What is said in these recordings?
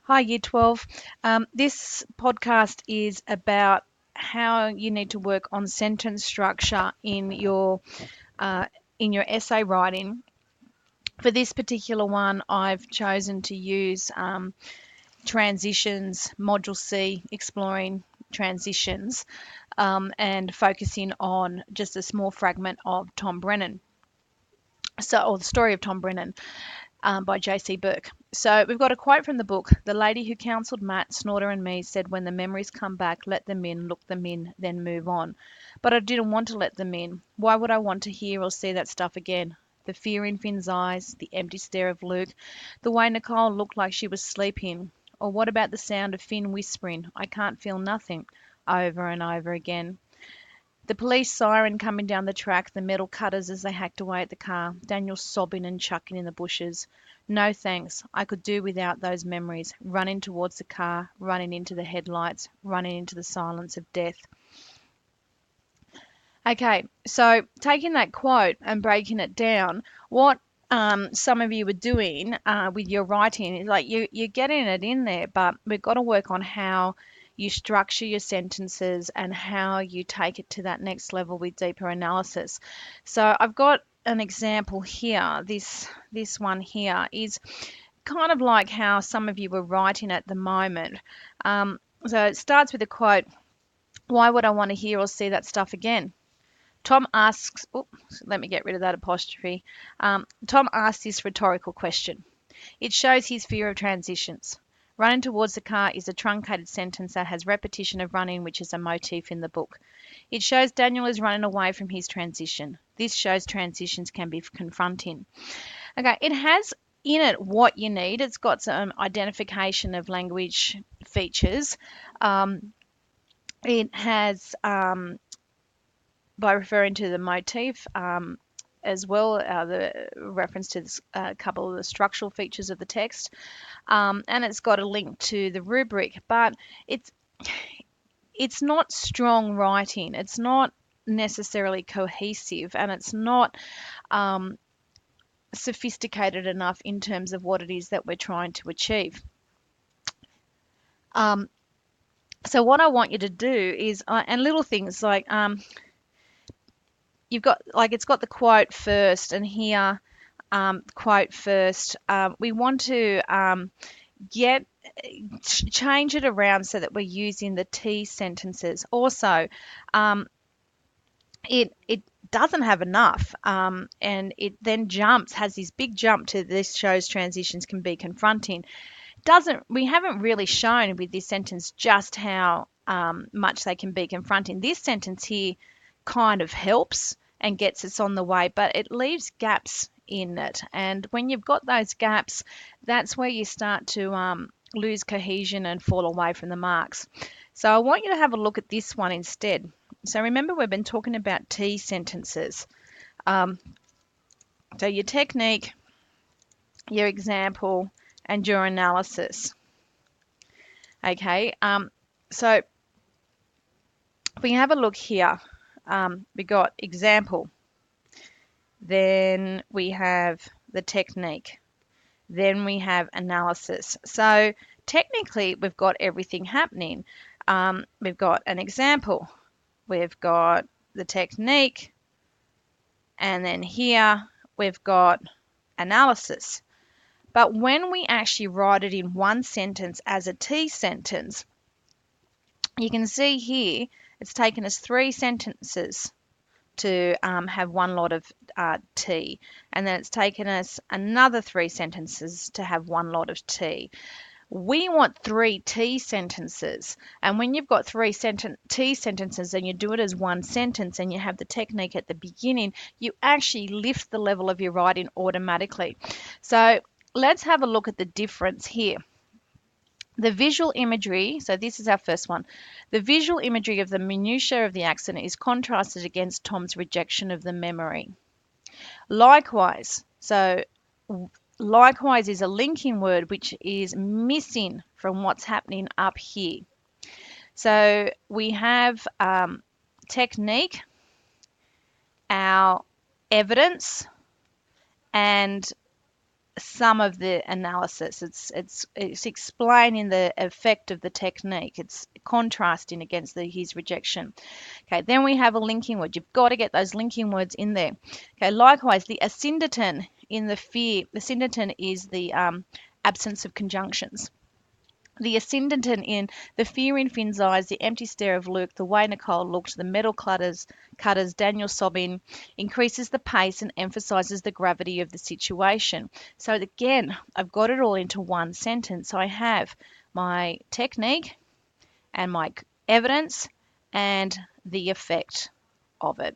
Hi, Year 12. This podcast is about how you need to work on sentence structure uh, in your essay writing. For this particular one, I've chosen to use transitions, Module C, exploring transitions, and focusing on just a small fragment of Tom Brennan. Or the story of Tom Brennan. By J.C. Burke. So we've got a quote from the book. The lady who counselled Matt, Snorter, and me said, when the memories come back, let them in, look them in, then move on. But I didn't want to let them in. Why would I want to hear or see that stuff again? The fear in Finn's eyes, the empty stare of Luke, the way Nicole looked like she was sleeping. Or what about the sound of Finn whispering, I can't feel nothing, over and over again? The police siren coming down the track, the metal cutters as they hacked away at the car, Daniel sobbing and chucking in the bushes. No thanks. I could do without those memories, running towards the car, running into the headlights, running into the silence of death. Okay, so taking that quote and breaking it down, what some of you were doing with your writing is like you're getting it in there, but we've got to work on how you structure your sentences and how you take it to that next level with deeper analysis. So I've got an example here. This one here is kind of like how some of you were writing at the moment. So it starts with a quote, why would I want to hear or see that stuff again? Tom asks, let me get rid of that apostrophe. Tom asks this rhetorical question. It shows his fear of transitions. Running towards the car is a truncated sentence that has repetition of running, which is a motif in the book. It shows Daniel is running away from his transition. This shows transitions can be confronting. Okay, it has in it what you need. It's got some identification of language features. It has by referring to the motif as well, the reference to a couple of the structural features of the text, and it's got a link to the rubric, but it's not strong writing. It's not necessarily cohesive, and it's not sophisticated enough in terms of what it is that we're trying to achieve. So what I want you to do is, and little things like you've got, like it's got the quote first, and here quote first. We want to get change it around so that we're using the T sentences. Also, it doesn't have enough, and it then has this big jump to this shows transitions can be confronting. We haven't really shown with this sentence just how much they can be confronting. This sentence here kind of helps and gets us on the way, but it leaves gaps in it. And when you've got those gaps, that's where you start to lose cohesion and fall away from the marks. So I want you to have a look at this one instead. So remember, we've been talking about T sentences. So your technique, your example, and your analysis. Okay, so if we have a look here, we got example, then we have the technique, then we have analysis. So technically, we've got everything happening. We've got an example, we've got the technique, and then here we've got analysis. But when we actually write it in one sentence as a T sentence, you can see here it's taken us 3 sentences to have one lot of T, and then it's taken us another 3 sentences to have one lot of T. We want 3 T sentences, and when you've got 3 T sentences and you do it as one sentence and you have the technique at the beginning, you actually lift the level of your writing automatically. So let's have a look at the difference here. The visual imagery, so this is our first one. The visual imagery of the minutiae of the accident is contrasted against Tom's rejection of the memory. Likewise, so likewise is a linking word which is missing from what's happening up here. So we have technique, our evidence, and some of the analysis. It's explaining the effect of the technique. It's contrasting against his rejection. Okay, then we have a linking word. You've got to get those linking words in there. Okay, likewise, the asyndeton in the fear. The asyndeton is the absence of conjunctions. The asyndeton in the fear in Finn's eyes, the empty stare of Luke, the way Nicole looked, the metal cutters, Daniel sobbing, increases the pace and emphasizes the gravity of the situation. So again, I've got it all into one sentence. So I have my technique and my evidence and the effect of it.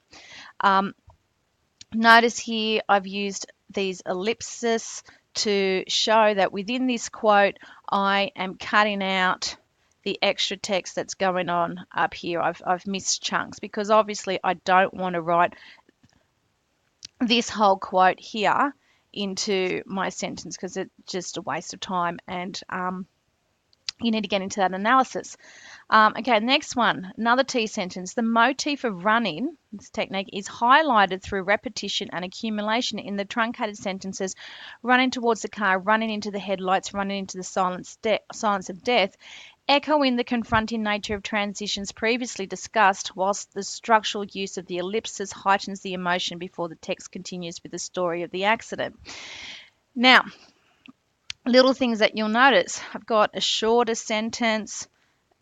Notice here I've used these ellipses to show that within this quote I am cutting out the extra text that's going on up here. I've missed chunks because obviously I don't want to write this whole quote here into my sentence because it's just a waste of time, and you need to get into that analysis. Okay, next one, another T sentence. The motif of running, this technique, is highlighted through repetition and accumulation in the truncated sentences: running towards the car, running into the headlights, running into the silence of death, echoing the confronting nature of transitions previously discussed, whilst the structural use of the ellipses heightens the emotion before the text continues with the story of the accident. Now, little things that you'll notice. I've got a shorter sentence,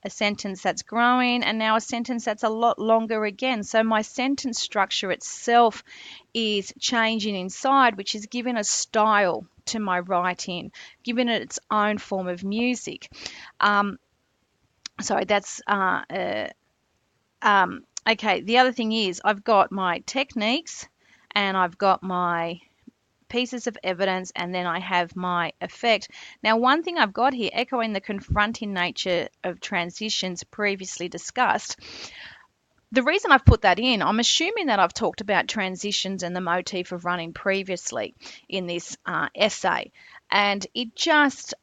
a sentence that's growing, and now a sentence that's a lot longer again. So my sentence structure itself is changing inside, which is giving a style to my writing, giving it its own form of music. Sorry, that's okay. The other thing is I've got my techniques and I've got my pieces of evidence, and then I have my effect. Now, one thing I've got here, echoing the confronting nature of transitions previously discussed. The reason I've put that in, I'm assuming that I've talked about transitions and the motif of running previously in this essay. And it just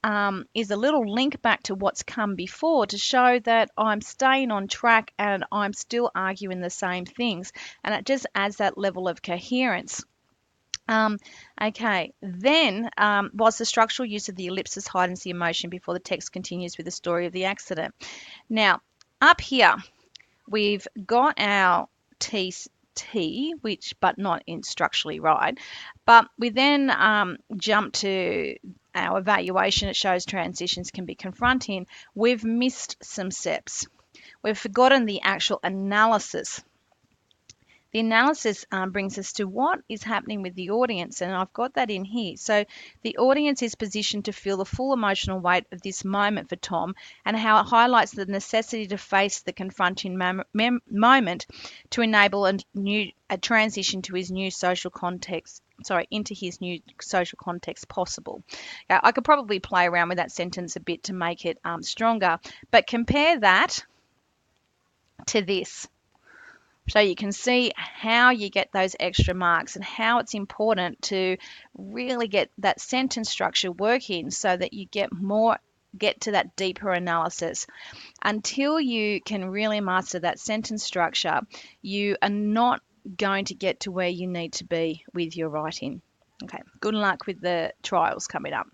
is a little link back to what's come before to show that I'm staying on track and I'm still arguing the same things. And it just adds that level of coherence. Okay, then whilst the structural use of the ellipsis heightens the emotion before the text continues with the story of the accident. Now, up here, we've got our T, which, but not in structurally right. But we then jump to our evaluation. It shows transitions can be confronting. We've missed some steps. We've forgotten the actual analysis. The analysis brings us to what is happening with the audience, and I've got that in here. So the audience is positioned to feel the full emotional weight of this moment for Tom, and how it highlights the necessity to face the confronting moment to enable a transition to his new social context. Into his new social context possible. I could probably play around with that sentence a bit to make it stronger, but compare that to this. So you can see how you get those extra marks and how it's important to really get that sentence structure working so that you get to that deeper analysis. Until you can really master that sentence structure, you are not going to get to where you need to be with your writing. Okay, good luck with the trials coming up.